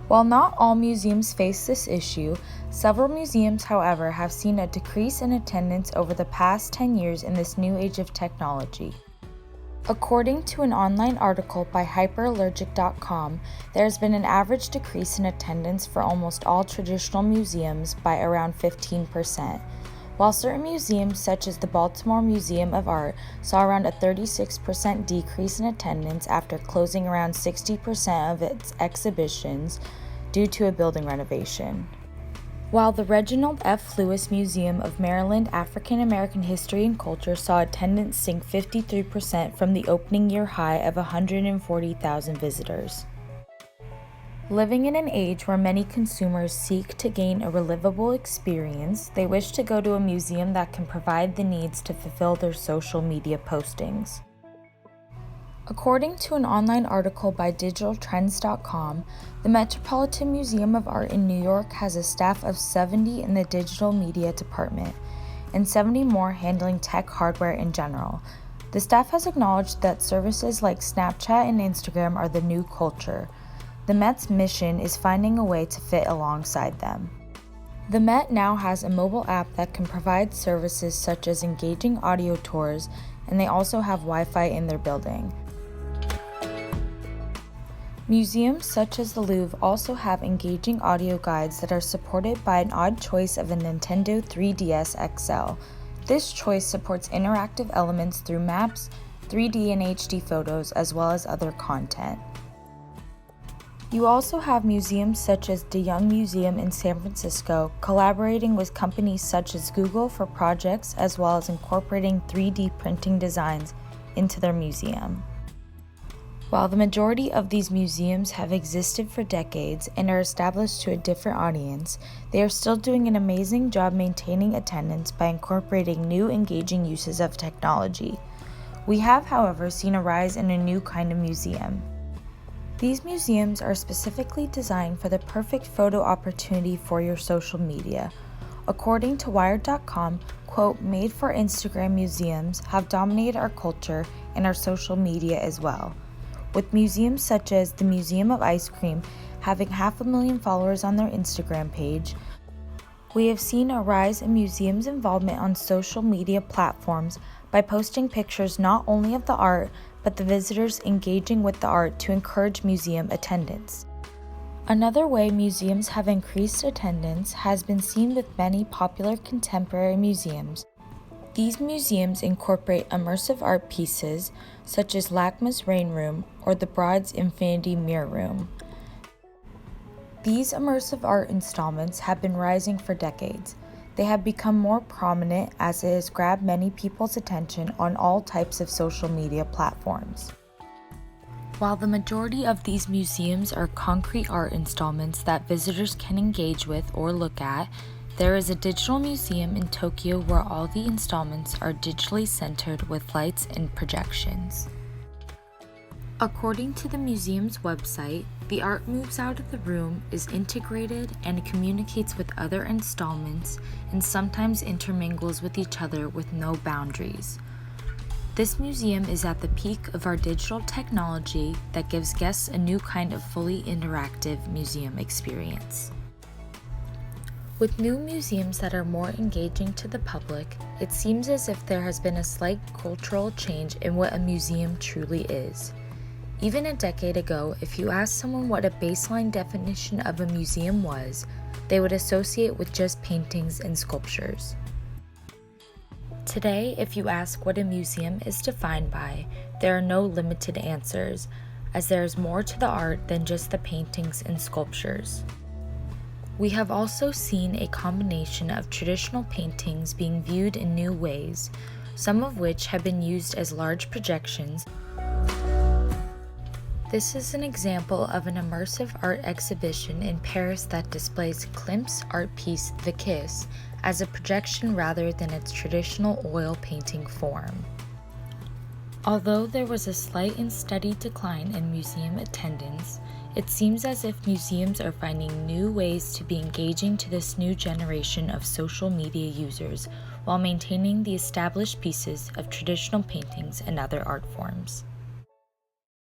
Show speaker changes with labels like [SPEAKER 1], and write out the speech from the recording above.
[SPEAKER 1] While not all museums face this issue, several museums, however, have seen a decrease in attendance over the past 10 years in this new age of technology. According to an online article by hyperallergic.com, there has been an average decrease in attendance for almost all traditional museums by around 15%, while certain museums, such as the Baltimore Museum of Art, saw around a 36% decrease in attendance after closing around 60% of its exhibitions due to a building renovation. While the Reginald F. Lewis Museum of Maryland African American History and Culture saw attendance sink 53% from the opening year high of 140,000 visitors. Living in an age where many consumers seek to gain a relivable experience, they wish to go to a museum that can provide the needs to fulfill their social media postings. According to an online article by digitaltrends.com, the Metropolitan Museum of Art in New York has a staff of 70 in the digital media department, and 70 more handling tech hardware in general. The staff has acknowledged that services like Snapchat and Instagram are the new culture. The Met's mission is finding a way to fit alongside them. The Met now has a mobile app that can provide services such as engaging audio tours, and they also have Wi-Fi in their building. Museums such as the Louvre also have engaging audio guides that are supported by an odd choice of a Nintendo 3DS XL. This choice supports interactive elements through maps, 3D and HD photos, as well as other content. You also have museums such as De Young Museum in San Francisco collaborating with companies such as Google for projects as well as incorporating 3D printing designs into their museum. While the majority of these museums have existed for decades and are established to a different audience, they are still doing an amazing job maintaining attendance by incorporating new engaging uses of technology. We have, however, seen a rise in a new kind of museum. These museums are specifically designed for the perfect photo opportunity for your social media. According to Wired.com, quote, "Made for Instagram museums have dominated our culture and our social media as well." With museums such as the Museum of Ice Cream having 500,000 followers on their Instagram page, we have seen a rise in museums' involvement on social media platforms by posting pictures not only of the art, but the visitors engaging with the art to encourage museum attendance. Another way museums have increased attendance has been seen with many popular contemporary museums. These museums incorporate immersive art pieces such as LACMA's Rain Room or the Broad's Infinity Mirror Room. These immersive art installments have been rising for decades. They have become more prominent as it has grabbed many people's attention on all types of social media platforms. While the majority of these museums are concrete art installments that visitors can engage with or look at, there is a digital museum in Tokyo where all the installments are digitally centered with lights and projections. According to the museum's website, the art moves out of the room, is integrated, and communicates with other installments and sometimes intermingles with each other with no boundaries. This museum is at the peak of our digital technology that gives guests a new kind of fully interactive museum experience. With new museums that are more engaging to the public, it seems as if there has been a slight cultural change in what a museum truly is. Even a decade ago, if you asked someone what a baseline definition of a museum was, they would associate with just paintings and sculptures. Today, if you ask what a museum is defined by, there are no limited answers, as there is more to the art than just the paintings and sculptures. We have also seen a combination of traditional paintings being viewed in new ways, some of which have been used as large projections. This is an example of an immersive art exhibition in Paris that displays Klimt's art piece The Kiss as a projection rather than its traditional oil painting form. Although there was a slight and steady decline in museum attendance, it seems as if museums are finding new ways to be engaging to this new generation of social media users while maintaining the established pieces of traditional paintings and other art forms.